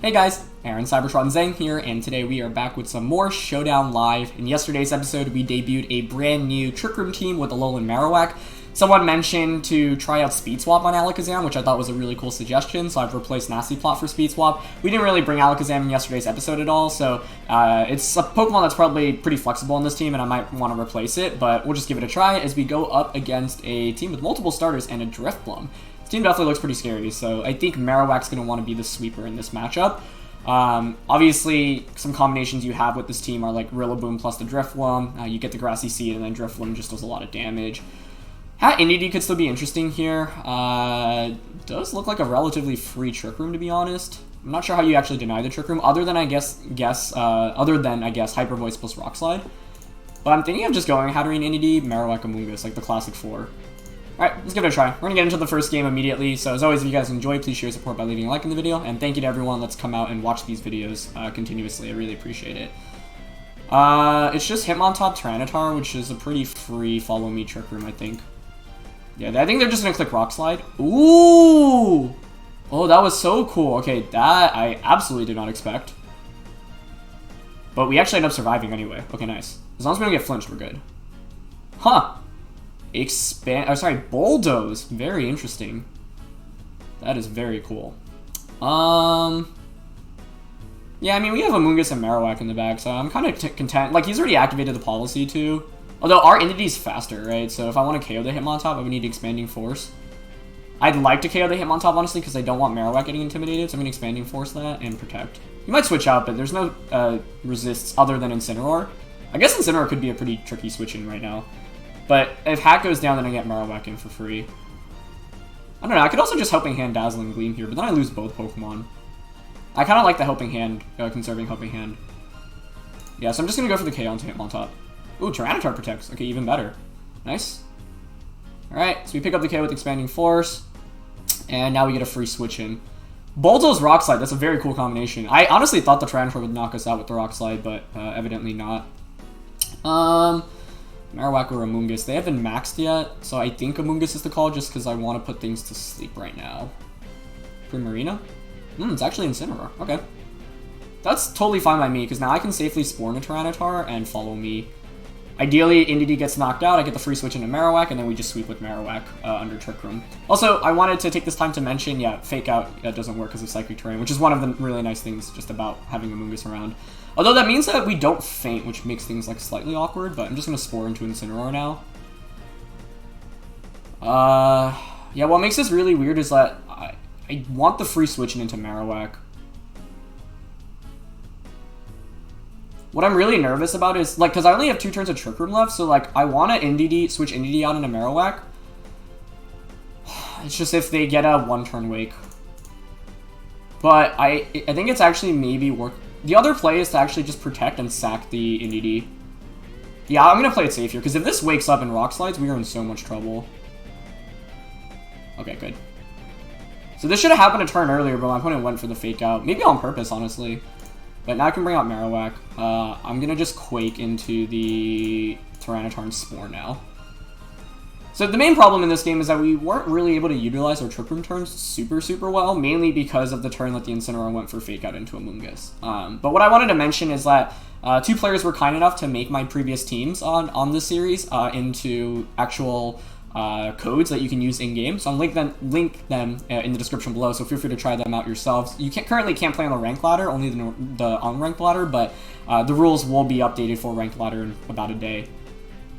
Hey guys, Aaron Cybertron Zhang here, and today we are back with some more Showdown Live. In yesterday's episode, we debuted a brand new Trick Room team with Alolan-Marowak. Someone mentioned to try out Speed Swap on Alakazam, which I thought was a really cool suggestion, so I've replaced Nasty Plot for Speed Swap. We didn't really bring Alakazam in yesterday's episode at all, so it's a Pokemon that's probably pretty flexible in this team, and I might want to replace it, but we'll just give it a try as we go up against a team with multiple starters and a Drifblim. This team definitely looks pretty scary, so I think Marowak's going to want to be the sweeper in this matchup. Obviously, some combinations you have with this team are like Rillaboom plus the Drifblim. You get the Grassy Seed, and then Drifblim just does a lot of damage. Indeedee could still be interesting here. Does look like a relatively free Trick Room, to be honest. I'm not sure how you actually deny the Trick Room, other than I guess Hyper Voice plus Rock Slide. But I'm thinking of just going Hatterene, Indeedee, Marowak, Amoonguss, like the classic four. Alright, let's give it a try. We're going to get into the first game immediately, so as always, if you guys enjoy, please show your support by leaving a like in the video, and thank you to everyone that's come out and watched these videos continuously. I really appreciate it. It's just Hitmontop Tyranitar, which is a pretty free follow me Trick Room, I think. Yeah, I think they're just going to click Rock Slide. Ooh! Oh, that was so cool. Okay, that I absolutely did not expect. But we actually end up surviving anyway. Okay, nice. As long as we don't get flinched, we're good. Huh. Bulldoze. Very interesting. That is very cool. Yeah, I mean, we have Amoonguss and Marowak in the back, so I'm kind of content. Like, he's already activated the policy, too. Although, our Indeedee's faster, right? So if I want to KO the Hitmontop, I would need Expanding Force. I'd like to KO the Hitmontop, honestly, because I don't want Marowak getting intimidated, so I'm going to Expanding Force that and Protect. You might switch out, but there's no resists other than Incineroar. I guess Incineroar could be a pretty tricky switch in right now. But if Hat goes down, then I get Marowak in for free. I don't know, I could also just Helping Hand Dazzling Gleam here, but then I lose both Pokemon. I kind of like the Helping Hand, conserving Helping Hand. Yeah, so I'm just going to go for the KO onto Hitmontop. Ooh, Tyranitar protects. Okay, even better. Nice. Alright, so we pick up the KO with Expanding Force. And now we get a free switch in. Bulldoze Rock Slide, that's a very cool combination. I honestly thought the Tyranitar would knock us out with the Rock Slide, but evidently not. Marowak or Amoonguss. They haven't maxed yet, so I think Amoonguss is the call just because I want to put things to sleep right now. Primarina? It's actually Incineroar. Okay. That's totally fine by me, because now I can safely spawn a Tyranitar and follow me. Ideally, Indeedee gets knocked out, I get the free switch into Marowak, and then we just sweep with Marowak under Trick Room. Also, I wanted to take this time to mention, yeah, Fake Out doesn't work because of Psychic Terrain, which is one of the really nice things just about having Amoonguss around. Although that means that we don't faint, which makes things like slightly awkward, but I'm just going to Spore into Incineroar now. Yeah, what makes this really weird is that I want the free switching into Marowak. What I'm really nervous about is, like, because I only have 2 turns of Trick Room left, so, like, I want to switch Indeedee out into Marowak. It's just if they get a 1-turn Wake. But I think it's actually maybe worth... The other play is to actually just protect and sack the Indeedee. Yeah, I'm going to play it safe here, because if this wakes up and Rock Slides, we are in so much trouble. Okay, good. So this should have happened a turn earlier, but my opponent went for the Fake Out. Maybe on purpose, honestly. But now I can bring out Marowak. I'm going to just Quake into the Tyranitar and Spore now. So the main problem in this game is that we weren't really able to utilize our Trick Room turns super well, mainly because of the turn that the Incineroar went for Fake Out into Amoonguss. But what I wanted to mention is that 2 players were kind enough to make my previous teams on this series into actual codes that you can use in-game. So I'll link them in the description below, so feel free to try them out yourselves. You currently can't play on the ranked ladder, only the unranked ladder, but the rules will be updated for ranked ladder in about a day.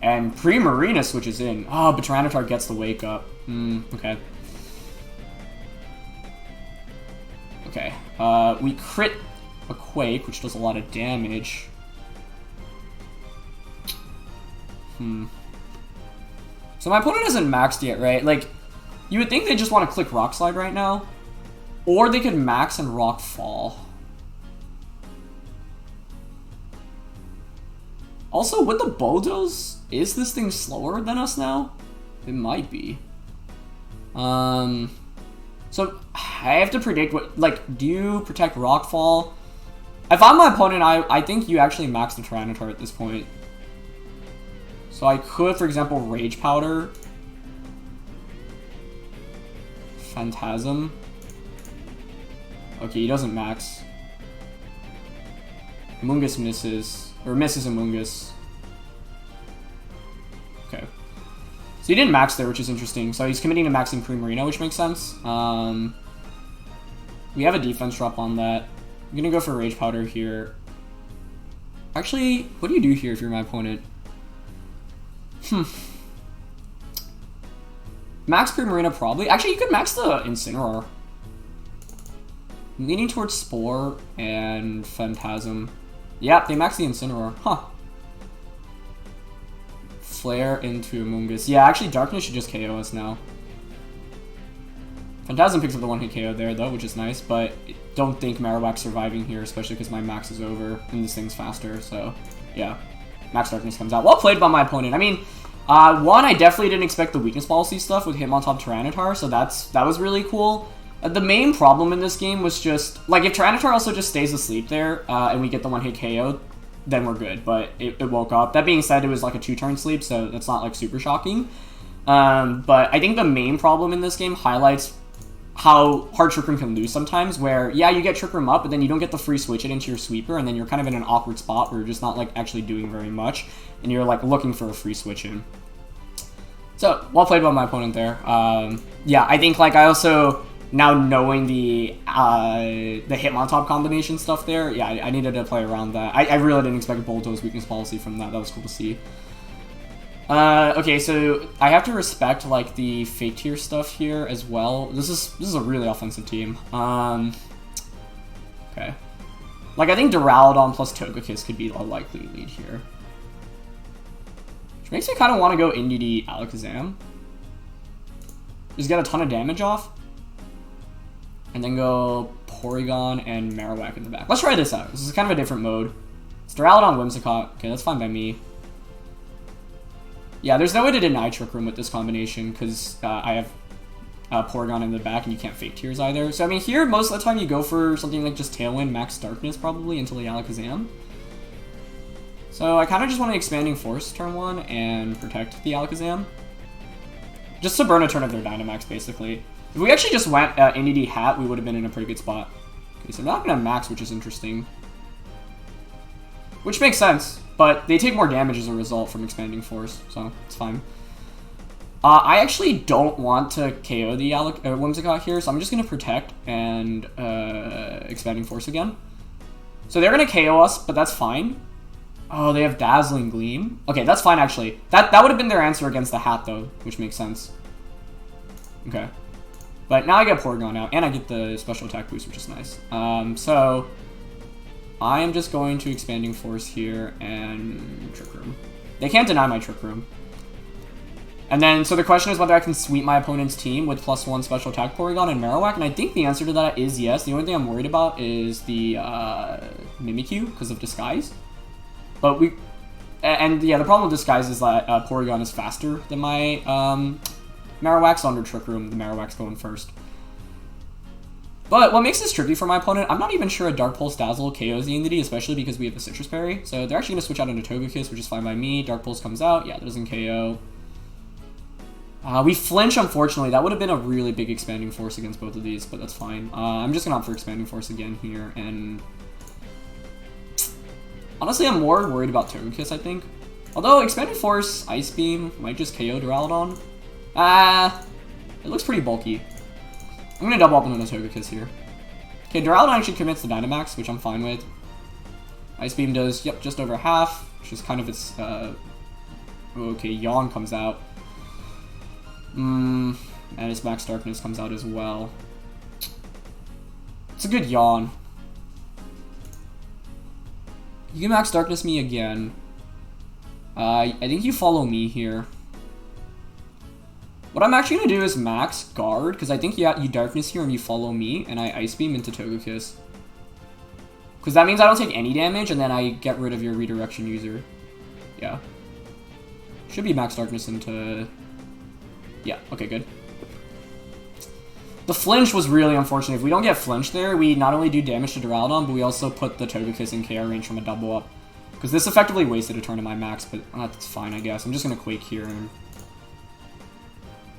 And Primarina switches in. Oh, but Tyranitar gets the Wake Up. Okay. Okay. We crit a Quake, which does a lot of damage. So my opponent isn't maxed yet, right? Like, you would think they just want to click Rock Slide right now. Or they could max and Rock Fall. Also, with the Bulldoze, is this thing slower than us now? It might be. So I have to predict what, like, do you protect Rock Fall? If I'm my opponent, I think you actually max the Tyranitar at this point. So I could, for example, Rage Powder. Phantasm. Okay, he doesn't max. Amoonguss misses. Or misses Amoonguss. Okay. So he didn't max there, which is interesting. So he's committing to maxing Primarina, which makes sense. We have a defense drop on that. I'm gonna go for Rage Powder here. Actually, what do you do here if you're my opponent? Max Primarina probably. Actually, you could max the Incineroar. I'm leaning towards Spore and Phantasm. Yep, they max the Incineroar. Huh. Flare into Amoonguss. Yeah, actually, Darkness should just KO us now. Phantasm picks up the one-hit KO there, though, which is nice, but don't think Marowak's surviving here, especially because my max is over and this thing's faster, so yeah. Max Darkness comes out. Well played by my opponent. I mean, one, I definitely didn't expect the weakness policy stuff with Hitmontop Tyranitar, so that was really cool. The main problem in this game was just, like, if Tyranitar also just stays asleep there, and we get the one-hit KO, then we're good, but it woke up. That being said, it was like a 2-turn sleep, so that's not, like, super shocking. But I think the main problem in this game highlights how hard Trick Room can lose sometimes, where, yeah, you get Trick Room up, but then you don't get the free switch it into your sweeper, and then you're kind of in an awkward spot where you're just not, like, actually doing very much, and you're, like, looking for a free switch in. So, well played by my opponent there. Yeah, I think, like, I also, now knowing the Hitmontop combination stuff there, yeah, I needed to play around that. I really didn't expect Bolto's weakness policy from that. That was cool to see. Okay, so I have to respect, like, the fake tier stuff here as well. This is a really offensive team. Okay. Like, I think Duraludon plus Togekiss could be a likely lead here. Which makes me kind of want to go Indeedee Alakazam. Just get a ton of damage off. And then go Porygon and Marowak in the back. Let's try this out. This is kind of a different mode. It's Duraludon Whimsicott. Okay, that's fine by me. Yeah, there's no way to deny Trick Room with this combination, because I have Porygon in the back, and you can't fake tiers either. So, I mean, here, most of the time, you go for something like just Tailwind, Max Darkness, probably, until the Alakazam. So, I kind of just want to Expanding Force turn 1 and protect the Alakazam. Just to burn a turn of their Dynamax, basically. If we actually just went Indeedee Hat, we would have been in a pretty good spot. Okay, so I'm not going to max, which is interesting. Which makes sense, but they take more damage as a result from Expanding Force, so it's fine. I actually don't want to KO the Whimsicott here, so I'm just going to Protect and Expanding Force again. So they're going to KO us, but that's fine. Oh, they have Dazzling Gleam. Okay, that's fine, actually. That would have been their answer against the Hat, though, which makes sense. Okay. But now I get Porygon out, and I get the special attack boost, which is nice. So I am just going to Expanding Force here and Trick Room. They can't deny my Trick Room. And then, so the question is whether I can sweep my opponent's team with +1 special attack Porygon and Marowak, and I think the answer to that is yes. The only thing I'm worried about is the Mimikyu, because of Disguise. But and yeah, the problem with Disguise is that Porygon is faster than my Marowak, so under Trick Room, the Marowak's going first. But what makes this tricky for my opponent, I'm not even sure a Dark Pulse Dazzle KOs the Indeedee, especially because we have the Citrus Berry. So they're actually going to switch out into Togekiss, which is fine by me. Dark Pulse comes out. Yeah, that doesn't KO. We flinch, unfortunately. That would have been a really big Expanding Force against both of these, but that's fine. I'm just going to opt for Expanding Force again here, and honestly, I'm more worried about Togekiss, I think. Although, Expanding Force, Ice Beam might just KO Duraludon. It looks pretty bulky. I'm going to double up into the Togekiss here. Okay, Duraludon actually commits the Dynamax, which I'm fine with. Ice Beam does, yep, just over half, which is kind of its, okay, Yawn comes out. And its Max Darkness comes out as well. It's a good Yawn. You can Max Darkness me again. I think you follow me here. What I'm actually going to do is Max Guard, because I think you Darkness here and you follow me, and I Ice Beam into Togekiss. Because that means I don't take any damage, and then I get rid of your Redirection user. Yeah. Should be Max Darkness into... Yeah, okay, good. The flinch was really unfortunate. If we don't get flinch there, we not only do damage to Duraludon, but we also put the Togekiss in KO range from a double up. Because this effectively wasted a turn of my max, but that's fine, I guess. I'm just going to Quake here. And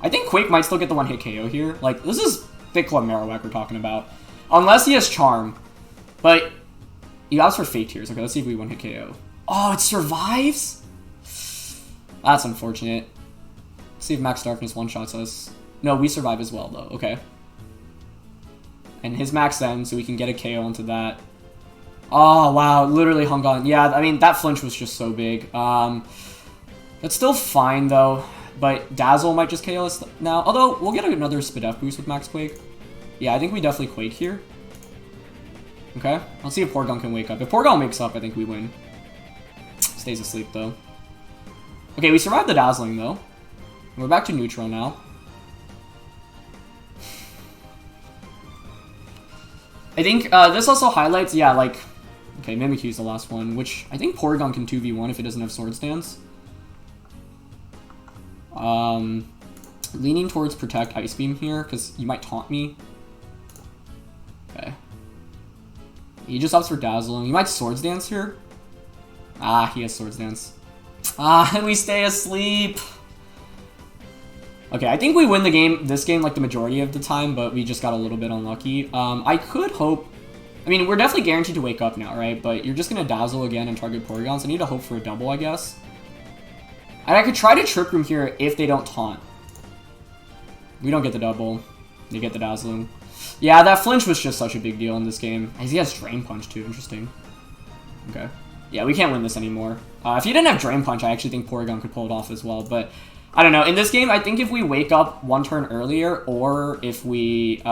I think Quake might still get the one-hit KO here. Like, this is Thick Club Marowak we're talking about. Unless he has Charm. But You asked for fake tears. Okay, let's see if we one-hit KO. Oh, it survives? That's unfortunate. Let's see if Max Darkness one-shots us. No, we survive as well, though. Okay. And his max end, so we can get a KO onto that. Oh, wow. Literally hung on. Yeah, I mean, that flinch was just so big. That's still fine, though. But Dazzle might just KO us now. Although, we'll get another Spadef boost with Max Quake. Yeah, I think we definitely Quake here. Okay. Let's see if Porygon can wake up. If Porygon wakes up, I think we win. Stays asleep, though. Okay, we survived the Dazzling, though. We're back to neutral now. I think this also highlights, yeah, like... Okay, Mimikyu's the last one, which I think Porygon can 2v1 if it doesn't have Sword Stance. Leaning towards Protect Ice Beam here, because you might taunt me. Okay. He just opts for Dazzling. You might Swords Dance here. Ah, he has Swords Dance. Ah, and we stay asleep. Okay, I think we win the game, this game, like the majority of the time, but we just got a little bit unlucky. I could hope... I mean, we're definitely guaranteed to wake up now, right? But you're just going to Dazzle again and target Porygon, so I need to hope for a double, I guess. And I could try to Trick Room here if they don't taunt. We don't get the double. They get the Dazzling. Yeah, that flinch was just such a big deal in this game. He has Drain Punch, too. Interesting. Okay. Yeah, we can't win this anymore. If he didn't have Drain Punch, I actually think Porygon could pull it off as well. But, I don't know. In this game, I think if we wake up one turn earlier, or if we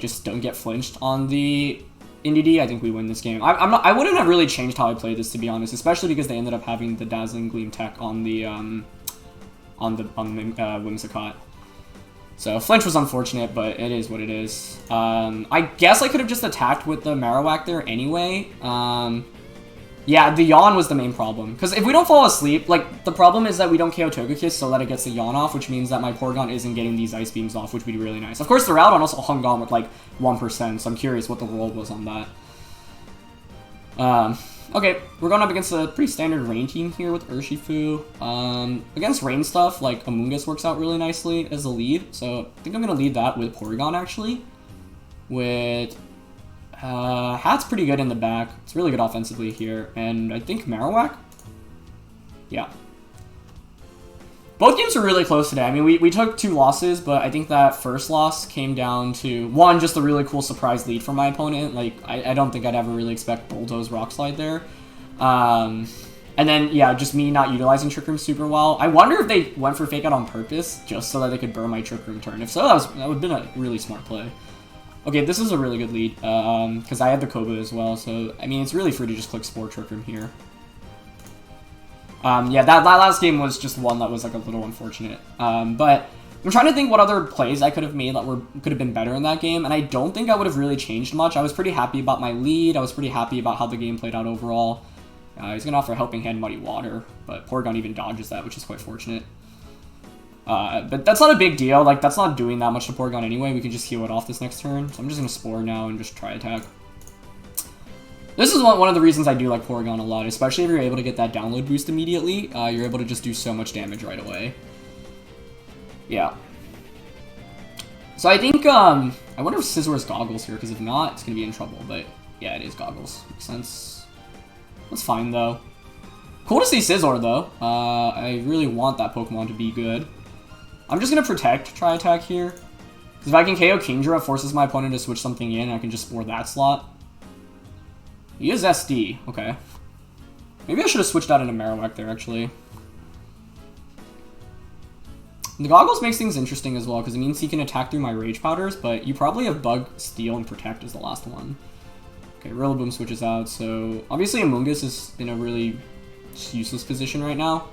just don't get flinched on the Indeedee, I think we win this game. I wouldn't have really changed how I played this, to be honest. Especially because they ended up having the Dazzling Gleam tech on the Whimsicott. So, flinch was unfortunate, but it is what it is. I guess I could have just attacked with the Marowak there anyway. Yeah, the yawn was the main problem. Because if we don't fall asleep, like, the problem is that we don't KO Togekiss so that it gets the yawn off, which means that my Porygon isn't getting these Ice Beams off, which would be really nice. Of course, the Rowdon also hung on with, like, 1%, so I'm curious what the roll was on that. Okay, we're going up against a pretty standard rain team here with Urshifu. Against rain stuff, like, Amoonguss works out really nicely as a lead, so I think I'm going to lead that with Porygon, actually. With... Hat's pretty good in the back. It's really good offensively here. And I think Marowak? Yeah. Both games were really close today. I mean, we took 2 losses, but I think that first loss came down to, one, just a really cool surprise lead from my opponent. Like, I don't think I'd ever really expect Bulldoze Rock Slide there. And then, yeah, just me not utilizing Trick Room super well. I wonder if they went for Fake Out on purpose, just so that they could burn my Trick Room turn. If so, that would have been a really smart play. Okay, this is a really good lead, because I have the Koba as well, so, I mean, it's really free to just click Spore Trick Room here. Yeah, that last game was just one that was, like, a little unfortunate. But I'm trying to think what other plays I could have made that could have been better in that game, and I don't think I would have really changed much. I was pretty happy about my lead. I was pretty happy about how the game played out overall. He's going to offer Helping Hand Muddy Water, but Porygon even dodges that, which is quite fortunate. But that's not a big deal. Like, that's not doing that much to Porygon anyway. We can just heal it off this next turn. So I'm just going to Spore now and just try attack. This is one of the reasons I do like Porygon a lot, especially if you're able to get that download boost immediately. You're able to just do so much damage right away. Yeah. So I think, I wonder if Scizor has Goggles here, because if not, it's going to be in trouble. But yeah, it is Goggles. Makes sense. That's fine, though. Cool to see Scizor, though. I really want that Pokemon to be good. I'm just going to Protect Tri Attack here. Because if I can KO Kingdra, it forces my opponent to switch something in, and I can just Spore that slot. He is SD. Okay. Maybe I should have switched out into Marowak there, actually. The Goggles makes things interesting as well, because it means he can attack through my Rage Powders, but you probably have Bug, Steel, and Protect as the last one. Okay, Rillaboom switches out, so obviously Amoonguss is in a really useless position right now.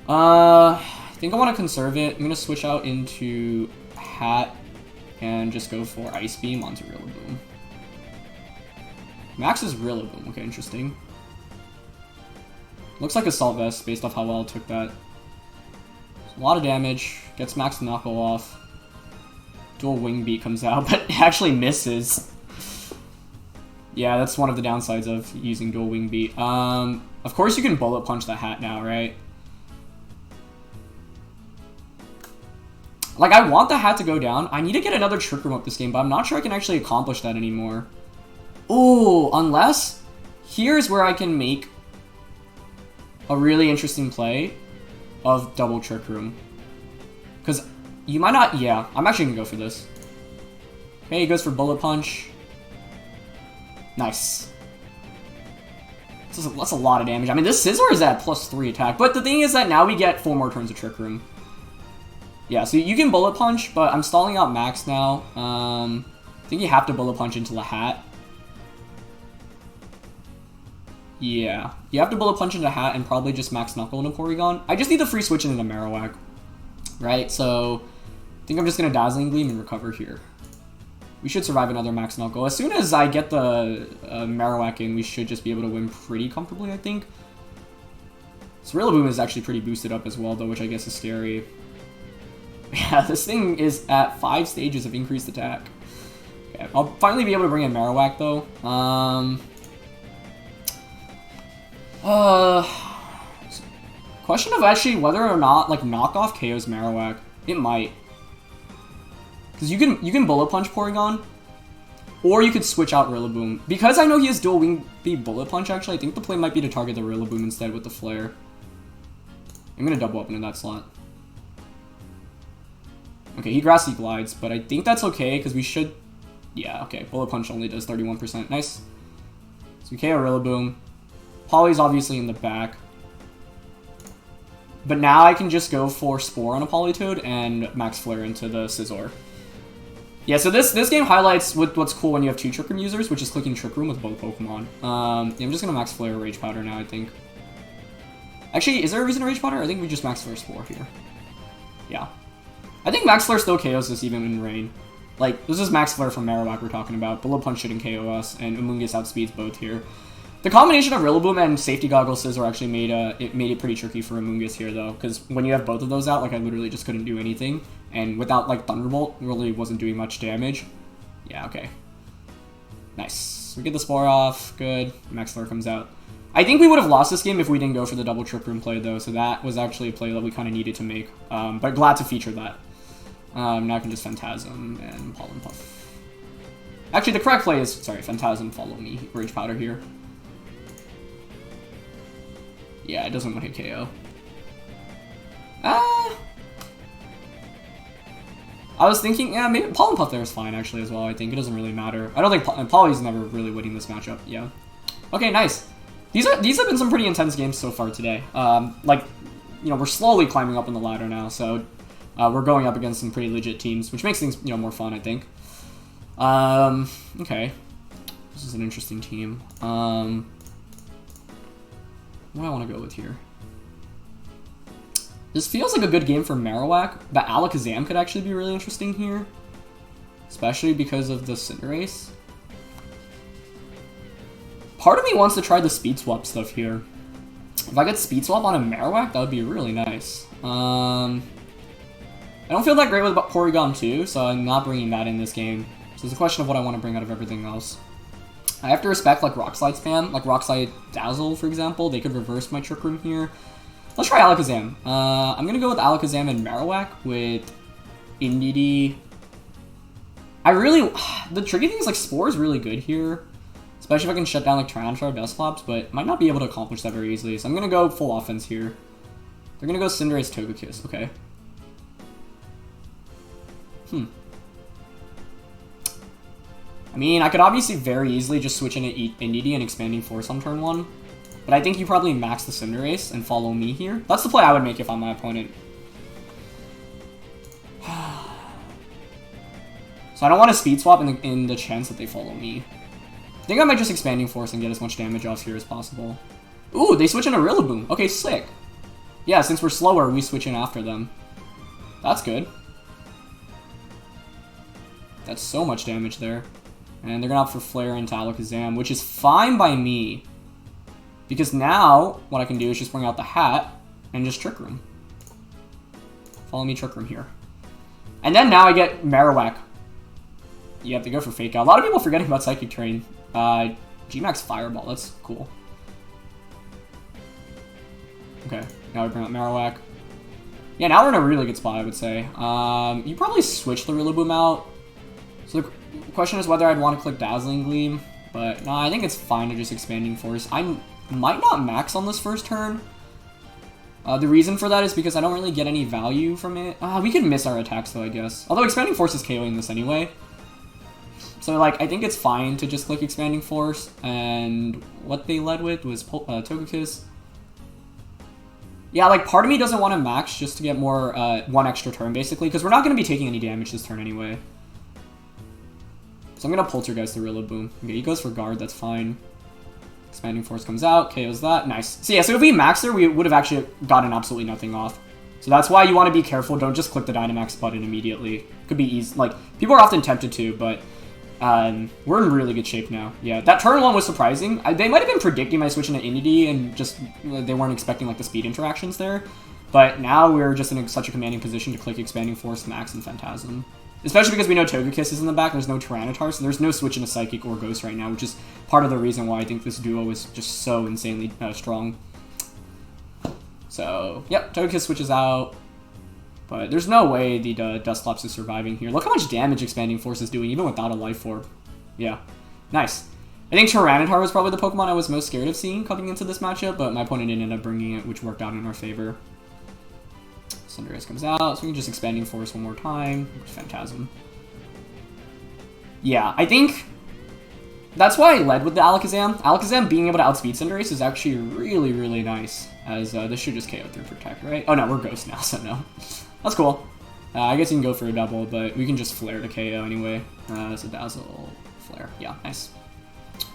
I think I want to conserve it. I'm going to switch out into Hat and just go for Ice Beam onto Rillaboom. Max is Rillaboom. Okay, interesting. Looks like Assault Vest based off how well it took that. A lot of damage. Gets Max to Knuckle off. Dual Wing Beat comes out, but it actually misses. Yeah, that's one of the downsides of using Dual Wing Beat. Of course you can Bullet Punch the Hat now, right? Like, I want the Hat to go down. I need to get another Trick Room up this game, but I'm not sure I can actually accomplish that anymore. Oh, unless here's where I can make a really interesting play of double Trick Room. Because you might not... Yeah, I'm actually going to go for this. Okay, he goes for Bullet Punch. Nice. That's a lot of damage. I mean, this Scizor is at +3 attack. But the thing is that now we get 4 more turns of Trick Room. Yeah, so you can Bullet Punch, but I'm stalling out Max now. I think you have to Bullet Punch into the Hat. Yeah, you have to Bullet Punch into Hat and probably just Max Knuckle into Porygon. I just need the free switch into Marowak, right? So I think I'm just going to Dazzling Gleam and recover here. We should survive another Max Knuckle. As soon as I get the Marowak in, we should just be able to win pretty comfortably, I think. This Rillaboom is actually pretty boosted up as well, though, which I guess is scary. Yeah, this thing is at 5 stages of increased attack. Okay, I'll finally be able to bring in Marowak, though. Question of actually whether or not, like, knockoff KOs Marowak. It might. Because you can Bullet Punch Porygon, or you could switch out Rillaboom. Because I know he has dual Wing Beat Bullet Punch, actually, I think the play might be to target the Rillaboom instead with the Flare. I'm going to double up into that slot. Okay, he Grassy Glides, but I think that's okay, because we should... Yeah, okay, Bullet Punch only does 31%. Nice. So we KO Rillaboom. Polly's obviously in the back. But now I can just go for Spore on a Politoed and Max Flare into the Scizor. Yeah, so this game highlights what's cool when you have 2 Trick Room users, which is clicking Trick Room with both Pokemon. Yeah, I'm just going to Max Flare Rage Powder now, I think. Actually, is there a reason to Rage Powder? I think we just Max Flare Spore here. Yeah. I think Max Flare still KOs this even in Rain. Like, this is Max Flare from Marowak we're talking about. Bullet Punch shouldn't KO us, and Amoonguss outspeeds both here. The combination of Rillaboom and Safety Goggles Scizor actually made it pretty tricky for Amoonguss here, though, because when you have both of those out, like, I literally just couldn't do anything, and without, like, Thunderbolt, really wasn't doing much damage. Yeah, okay. Nice. We get the Spore off. Good. Max Flare comes out. I think we would have lost this game if we didn't go for the double Trick Room play, though, so that was actually a play that we kind of needed to make, but glad to feature that. Now I can just Phantasm and Pollen Puff. Actually, the correct play is, sorry, Phantasm, Follow Me, Rage Powder here. Yeah, it doesn't want to KO. I was thinking, yeah, maybe Pollen Puff there is fine, actually, as well, I think. It doesn't really matter. I don't think Polly's never really winning this matchup, yeah. Okay, nice. These have been some pretty intense games so far today. Like, you know, we're slowly climbing up on the ladder now, so we're going up against some pretty legit teams, which makes things, you know, more fun, I think. Okay. This is an interesting team. What do I want to go with here? This feels like a good game for Marowak, but Alakazam could actually be really interesting here. Especially because of the Cinderace. Part of me wants to try the Speed Swap stuff here. If I get Speed Swap on a Marowak, that would be really nice. I don't feel that great with Porygon 2, so I'm not bringing that in this game. So it's a question of what I want to bring out of everything else. I have to respect, like, Rock Slide spam. Like, Rock Slide Dazzle, for example. They could reverse my Trick Room here. Let's try Alakazam. I'm going to go with Alakazam and Marowak with Indeedee. The tricky thing is, like, Spore is really good here. Especially if I can shut down, like, Tyranitar, Dusclops, but might not be able to accomplish that very easily. So I'm going to go full offense here. They're going to go Cinderace, Togekiss. Okay. I mean, I could obviously very easily just switch into Indeedee and Expanding Force on turn 1. But I think you probably max the Cinderace and follow me here. That's the play I would make if I'm my opponent. So I don't want to Speed Swap in the chance that they follow me. I think I might just Expanding Force and get as much damage off here as possible. Ooh, they switch into Rillaboom. Okay, sick. Yeah, since we're slower, we switch in after them. That's good. That's so much damage there. And they're going to opt for Flare into Alakazam, which is fine by me. Because now, what I can do is just bring out the Hat and just Trick Room. Follow me Trick Room here. And then now I get Marowak. You have to go for Fake Out. A lot of people forgetting about Psychic Terrain. G-Max Fireball, that's cool. Okay, now we bring out Marowak. Yeah, now we're in a really good spot, I would say. You probably switch the Rillaboom out. So the question is whether I'd want to click Dazzling Gleam. But no, I think it's fine to just Expanding Force. I might not max on this first turn. The reason for that is because I don't really get any value from it. We could miss our attacks though, I guess. Although Expanding Force is KOing this anyway. So, like, I think it's fine to just click Expanding Force. And what they led with was Togekiss. Yeah, like, part of me doesn't want to max just to get more, one extra turn, basically. Because we're not going to be taking any damage this turn anyway. So I'm going to Poltergeist the Rillaboom. Okay, he goes for Guard, that's fine. Expanding Force comes out, KOs that, nice. So yeah, so if we max there, we would have actually gotten absolutely nothing off. So that's why you want to be careful, don't just click the Dynamax button immediately. Could be easy, like, people are often tempted to, but we're in really good shape now. Yeah, that turn one was surprising. They might have been predicting my switch into Indeedee and just, they weren't expecting, like, the speed interactions there. But now we're just in such a commanding position to click Expanding Force, Max, and Phantasm. Especially because we know Togekiss is in the back, there's no Tyranitar, so there's no switch into Psychic or Ghost right now, which is part of the reason why I think this duo is just so insanely strong. So, yep, Togekiss switches out, but there's no way the Dusclops is surviving here. Look how much damage Expanding Force is doing, even without a Life Orb. Yeah, nice. I think Tyranitar was probably the Pokemon I was most scared of seeing coming into this matchup, but my opponent didn't end up bringing it, which worked out in our favor. Cinderace comes out, so we can just Expanding Force one more time. Phantasm. Yeah, I think that's why I led with the Alakazam. Alakazam being able to outspeed Cinderace is actually really, really nice, as this should just KO through Protect, right? Oh no, we're Ghost now, so no. That's cool. I guess you can go for a double, but we can just Flare to KO anyway. So Dazzle, Flare. Yeah, nice.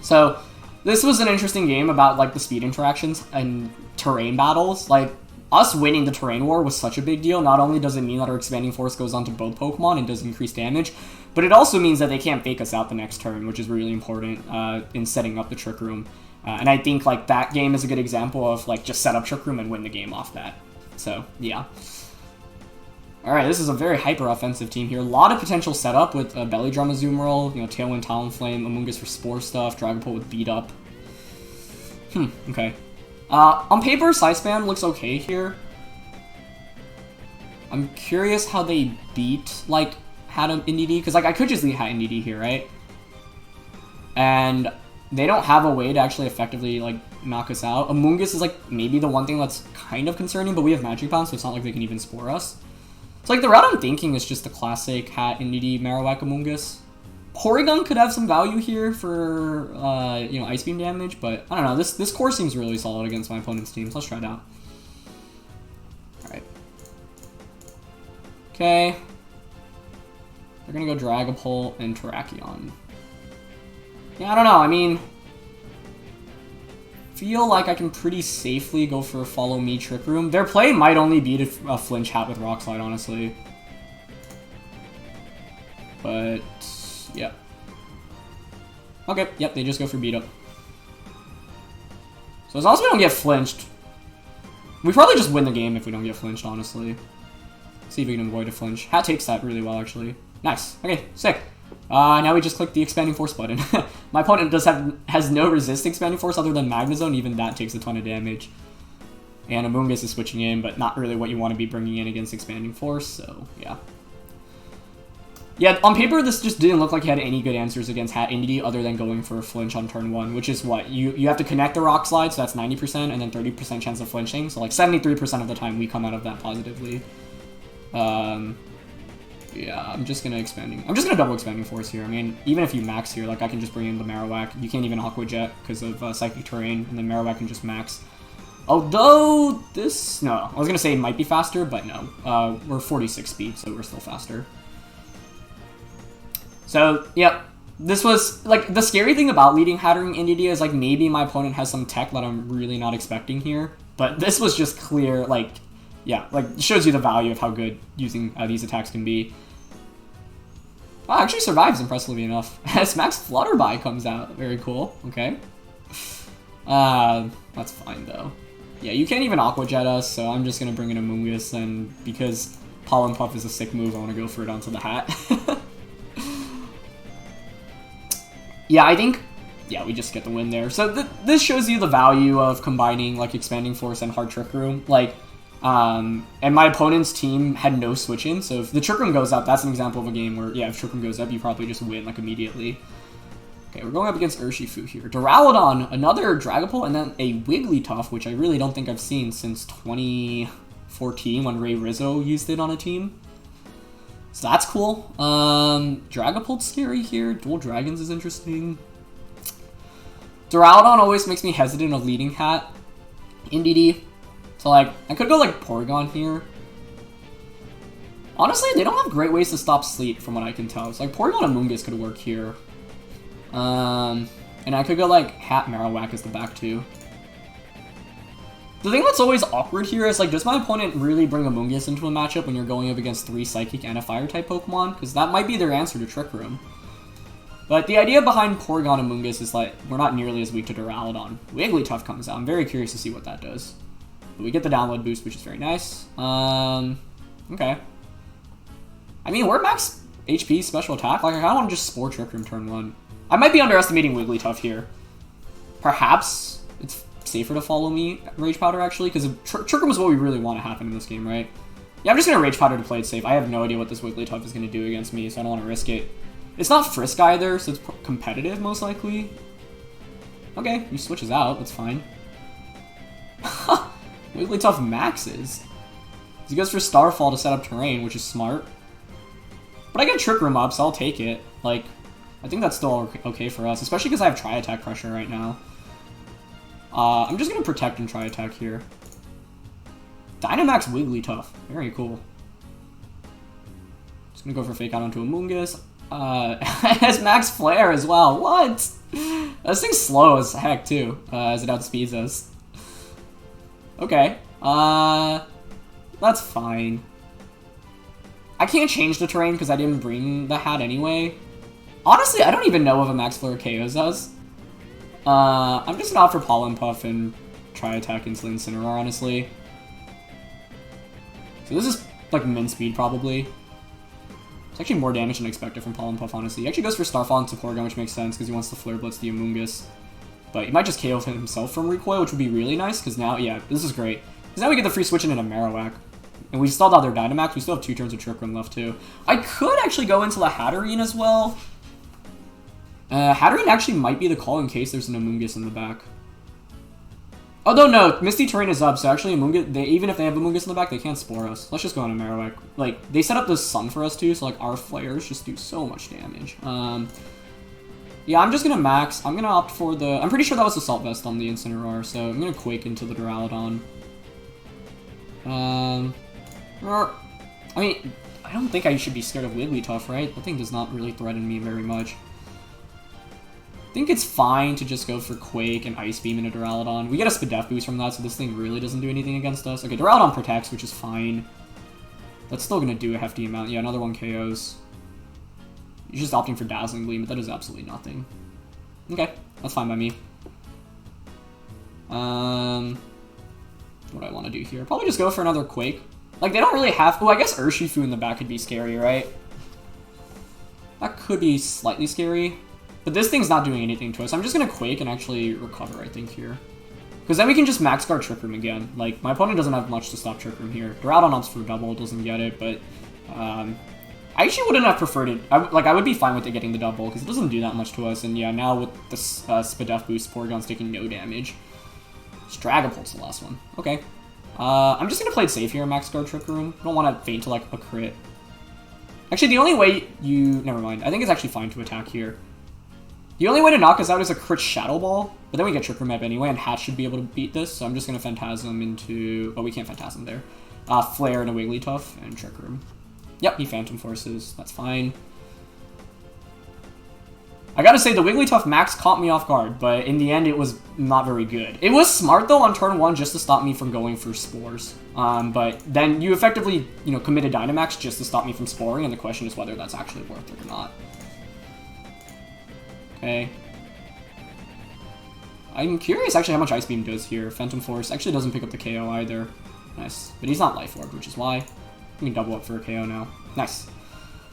So, this was an interesting game about, like, the speed interactions and terrain battles. Like, us winning the terrain war was such a big deal. Not only does it mean that our Expanding Force goes onto both Pokemon and does increase damage, but it also means that they can't fake us out the next turn, which is really important in setting up the Trick Room. And I think, like, that game is a good example of, like, just set up Trick Room and win the game off that. So, yeah. Alright, this is a very hyper-offensive team here. A lot of potential setup with Belly Drum Azumarill, you know, Tailwind Talonflame, Amoonguss for Spore stuff, Dragapult with Beat Up. Okay. On paper, Scythe looks okay here. I'm curious how they beat, like, Indeedee, because, like, I could just leave Indeedee here, right? And they don't have a way to actually effectively, like, knock us out. Amoonguss is, like, maybe the one thing that's kind of concerning, but we have Magic Bounce, so it's not like they can even Spore us. So, like, the route I'm thinking is just the classic Indeedee, Marowak, Amoonguss. Porygon could have some value here for, you know, Ice Beam damage, but I don't know. This core seems really solid against my opponent's team, so let's try it out. Alright. Okay. They're gonna go Dragapult and Terrakion. Yeah, I don't know. I mean, feel like I can pretty safely go for a Follow Me Trick Room. Their play might only be to flinch Hat with Rock Slide, honestly. But yep. Okay, yep, they just go for Beat Up. So as long as we don't get flinched, we probably just win the game if we don't get flinched, honestly. See if we can avoid a flinch. Hat takes that really well, actually. Nice. Okay, sick. Now we just click the Expanding Force button. My opponent has no resist Expanding Force other than Magnezone, even that takes a ton of damage. And Amoonguss is switching in, but not really what you want to be bringing in against Expanding Force, so yeah. Yeah, on paper, this just didn't look like he had any good answers against Indeedee other than going for a flinch on turn 1, which is what? You have to connect the Rock Slide, so that's 90%, and then 30% chance of flinching. So, like, 73% of the time we come out of that positively. Yeah, I'm just gonna double Expanding Force here. I mean, even if you max here, like, I can just bring in the Marowak. You can't even Aqua Jet because of Psychic Terrain, and then Marowak can just max. Although, no, I was gonna say it might be faster, but no. We're 46 speed, so we're still faster. So, yep, this was, like, the scary thing about leading Hatterene Indeedee is, like, maybe my opponent has some tech that I'm really not expecting here. But this was just clear, like, yeah, like, shows you the value of how good using these attacks can be. Oh, actually survives, impressively enough. As Max Flutterby comes out. Very cool, okay. That's fine, though. Yeah, you can't even Aqua Jet us, so I'm just gonna bring in Amoonguss, and because Pollen Puff is a sick move, I want to go for it onto the Hat. Yeah, I think, yeah, we just get the win there. So this shows you the value of combining, like, Expanding Force and Hard Trick Room. Like, and my opponent's team had no switch-in, so if the Trick Room goes up, that's an example of a game where, yeah, if Trick Room goes up, you probably just win, like, immediately. Okay, we're going up against Urshifu here. Duraludon, another Dragapult, and then a Wigglytuff, which I really don't think I've seen since 2014 when Ray Rizzo used it on a team. So that's cool. Dragapult's scary here. Dual Dragons is interesting. Duraludon always makes me hesitant of leading Hat. Indeedee. So, like, I could go, like, Porygon here. Honestly, they don't have great ways to stop sleep, from what I can tell. So, like, Porygon Amoonguss could work here. And I could go, like, Hat Marowak as the back two. The thing that's always awkward here is, like, does my opponent really bring Amoonguss into a matchup when you're going up against 3 Psychic and a Fire-type Pokemon? Because that might be their answer to Trick Room. But the idea behind Porygon Amoonguss is, like, we're not nearly as weak to Duraludon. Wigglytuff comes out. I'm very curious to see what that does. But we get the download boost, which is very nice. Okay. I mean, we're max HP, special attack. Like, I kind of want to just Spore Trick Room turn 1. I might be underestimating Wigglytuff here. Perhaps it's safer to follow me Rage Powder, actually, because Trick Room is what we really want to happen in this game, right? Yeah, I'm just going to Rage Powder to play it safe. I have no idea what this Wigglytuff is going to do against me, so I don't want to risk it. It's not Frisk either, so it's competitive, most likely. Okay, he switches out. That's fine. Wigglytuff maxes. He goes for Starfall to set up terrain, which is smart. But I get Trick Room up, so I'll take it. Like, I think that's still okay for us, especially because I have Tri-Attack pressure right now. I'm just going to Protect and Tri-Attack here. Dynamax Wigglytuff. Very cool. Just going to go for Fake Out onto Amoonguss. It has Max Flare as well. What? This thing's slow as heck, too, as it outspeeds us. Okay. That's fine. I can't change the terrain because I didn't bring the Hat anyway. Honestly, I don't even know if a Max Flare KOs us. I'm just gonna opt for Pollen Puff and try attack into Incineroar, honestly. So this is like min speed, probably. It's actually more damage than expected from Pollen Puff, honestly. He actually goes for Starfall into Porygon, which makes sense because he wants to Flare Blitz the Amoonguss. But he might just KO himself from Recoil, which would be really nice, because now, yeah, this is great. Because now we get the free switch into Marowak. And we stalled out their Dynamax. We still have 2 turns of Trick Room left, too. I could actually go into the Hatterene as well. Hatterene actually might be the call in case there's an Amoonguss in the back. Although, no, Misty Terrain is up, so actually Amoonguss, even if they have Amoonguss in the back, they can't Spore us. Let's just go on a Marowak. Like, they set up the Sun for us, too, so, like, our flares just do so much damage. Yeah, I'm just gonna max. I'm gonna opt for the... I'm pretty sure that was Assault Vest on the Incineroar, so I'm gonna Quake into the Duraludon. I mean, I don't think I should be scared of Wigglytuff, right? That thing does not really threaten me very much. I think it's fine to just go for Quake and Ice Beam into Duraludon. We get a Spadef boost from that, so this thing really doesn't do anything against us. Okay, Duraludon protects, which is fine. That's still gonna do a hefty amount. Yeah, another one KOs. He's just opting for Dazzling Gleam, but that does absolutely nothing. Okay, that's fine by me. What do I want to do here? Probably just go for another Quake. Like, they don't really have... Oh, I guess Urshifu in the back could be scary, right? That could be slightly scary. But this thing's not doing anything to us. I'm just going to Quake and actually recover, I think, here. Because then we can just Max Guard Trick Room again. Like, my opponent doesn't have much to stop Trick Room here. Duraludon opts for double, doesn't get it, but... I actually wouldn't have preferred it. I would be fine with it getting the double, because it doesn't do that much to us. And yeah, now with the Spadef boost, Porygon's taking no damage. Dragapult's the last one. Okay. I'm just going to play it safe here, Max Guard Trick Room. I don't want to feint to, like, a crit. Actually, the only way you... Never mind. I think it's actually fine to attack here. The only way to knock us out is a crit Shadow Ball, but then we get Trick Room up anyway, and Hat should be able to beat this, so I'm just going to Phantasm into... Oh, we can't Phantasm there. Flare and a Wigglytuff, and Trick Room. Yep, he Phantom Forces. That's fine. I gotta say, the Wigglytuff max caught me off guard, but in the end, it was not very good. It was smart, though, on turn 1 just to stop me from going for Spores. But then you effectively, you know, committed Dynamax just to stop me from Sporing, and the question is whether that's actually worth it or not. Okay. I'm curious, actually, how much Ice Beam does here. Phantom Force actually doesn't pick up the KO either. Nice. But he's not Life Orb, which is why. We can double up for a KO now. Nice.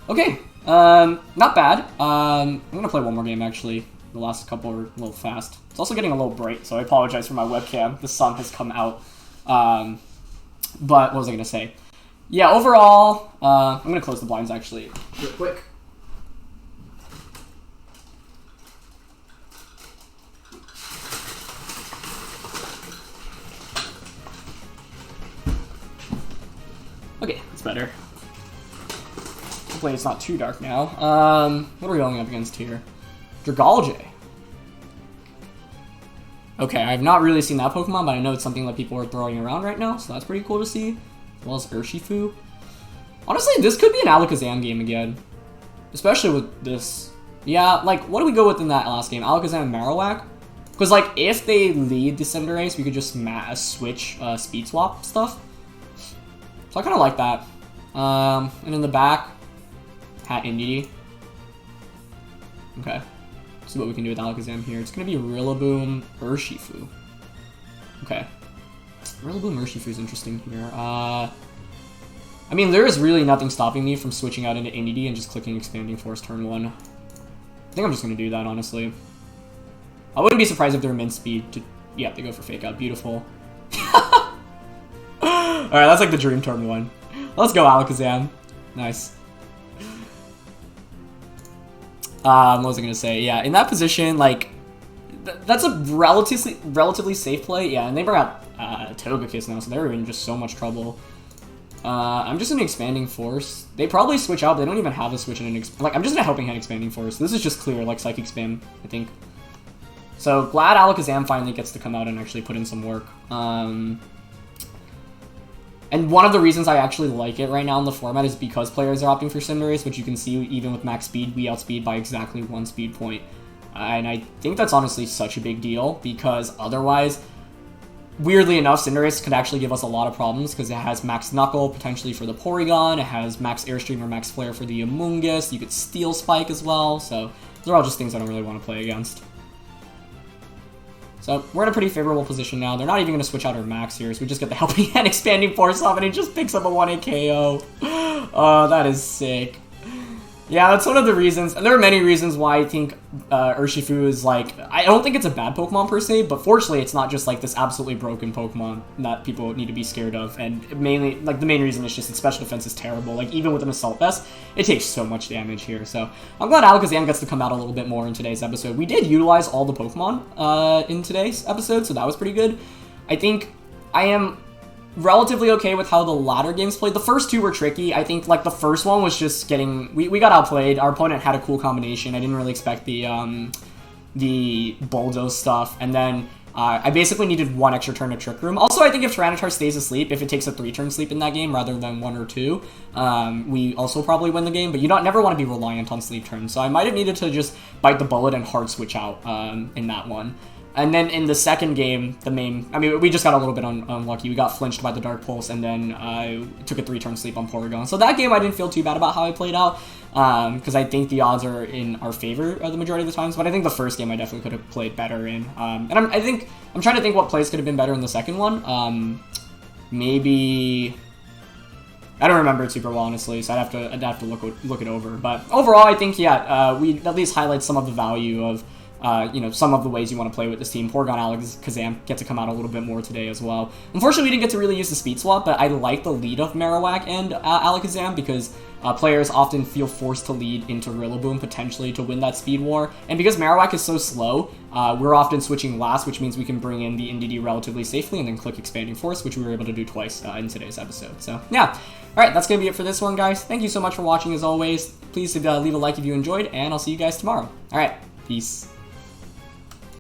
Okay. Not bad. I'm gonna play one more game, actually. The last couple are a little fast. It's also getting a little bright, so I apologize for my webcam. The sun has come out. But what was I gonna say? Yeah, overall, I'm gonna close the blinds, actually, real quick. Okay, that's better. Hopefully it's not too dark now. What are we going up against here? Dragalge. Okay, I've not really seen that Pokemon, but I know it's something that people are throwing around right now, so that's pretty cool to see. As well as Urshifu. Honestly, this could be an Alakazam game again. Especially with this. Yeah, like, what do we go with in that last game? Alakazam and Marowak? Because, like, if they lead the Cinderace, we could just switch speed swap stuff. So I kind of like that. And in the back, Indeedee. Okay. See what we can do with Alakazam here. It's going to be Rillaboom, Urshifu. Okay. Rillaboom, Urshifu is interesting here. I mean, there is really nothing stopping me from switching out into Indeedee and just clicking Expanding Force turn 1. I think I'm just going to do that, honestly. I wouldn't be surprised if they're min speed to... Yeah, they go for Fake Out. Beautiful. Alright, that's like the dream turn 1. Let's go, Alakazam. Nice. What was I going to say? Yeah, in that position, like... that's a relatively safe play. Yeah, and they bring out Togekiss now, so they're in just so much trouble. I'm just an Expanding Force. They probably switch out, but they don't even have a switch in an like, I'm just in a Helping Hand Expanding Force. This is just clear, like, Psychic Spam, I think. So, glad Alakazam finally gets to come out and actually put in some work. And one of the reasons I actually like it right now in the format is because players are opting for Cinderace, which you can see even with max speed, we outspeed by exactly 1 speed point. And I think that's honestly such a big deal, because otherwise... weirdly enough, Cinderace could actually give us a lot of problems because it has Max Knuckle potentially for the Porygon, it has Max Airstream or Max Flare for the Amoonguss, you could Steel Spike as well, so those are all just things I don't really want to play against. So we're in a pretty favorable position now. They're not even going to switch out our Max here, so we just get the Helping Hand Expanding Force off and it just picks up a 1-hit KO. Oh, that is sick. Yeah, that's one of the reasons, and there are many reasons why I think Urshifu is, like, I don't think it's a bad Pokemon per se, but fortunately it's not just, like, this absolutely broken Pokemon that people need to be scared of, and mainly, like, the main reason is just its special defense is terrible. Like, even with an Assault Vest, it takes so much damage here, so I'm glad Alakazam gets to come out a little bit more in today's episode. We did utilize all the Pokemon in today's episode, so that was pretty good. I think I am... relatively okay with how the latter games played. The first two were tricky. I think, like, the first one was just getting... We got outplayed. Our opponent had a cool combination. I didn't really expect the Bulldoze stuff. And then I basically needed 1 extra turn to Trick Room. Also, I think if Tyranitar stays asleep, if it takes a 3-turn sleep in that game rather than 1 or 2, we also probably win the game. But you don't never want to be reliant on sleep turns. So I might have needed to just bite the bullet and hard switch out in that one. And then in the second game, I mean, we just got a little bit unlucky. We got flinched by the Dark Pulse, and then I took a 3-turn sleep on Porygon. So that game, I didn't feel too bad about how I played out, because I think the odds are in our favor the majority of the times. But I think the first game I definitely could have played better in. And I'm trying to think what plays could have been better in the second one. Maybe... I don't remember it super well, honestly, so I'd have to look it over. But overall, I think, yeah, we at least highlight some of the value of... you know, some of the ways you want to play with this team. Porygon, Alakazam get to come out a little bit more today as well. Unfortunately, we didn't get to really use the speed swap, but I like the lead of Marowak and Alakazam because players often feel forced to lead into Rillaboom potentially to win that speed war. And because Marowak is so slow, we're often switching last, which means we can bring in the Indeedee relatively safely and then click Expanding Force, which we were able to do twice in today's episode. So, yeah. Alright, that's going to be it for this one, guys. Thank you so much for watching, as always. Please leave a like if you enjoyed, and I'll see you guys tomorrow. Alright, peace.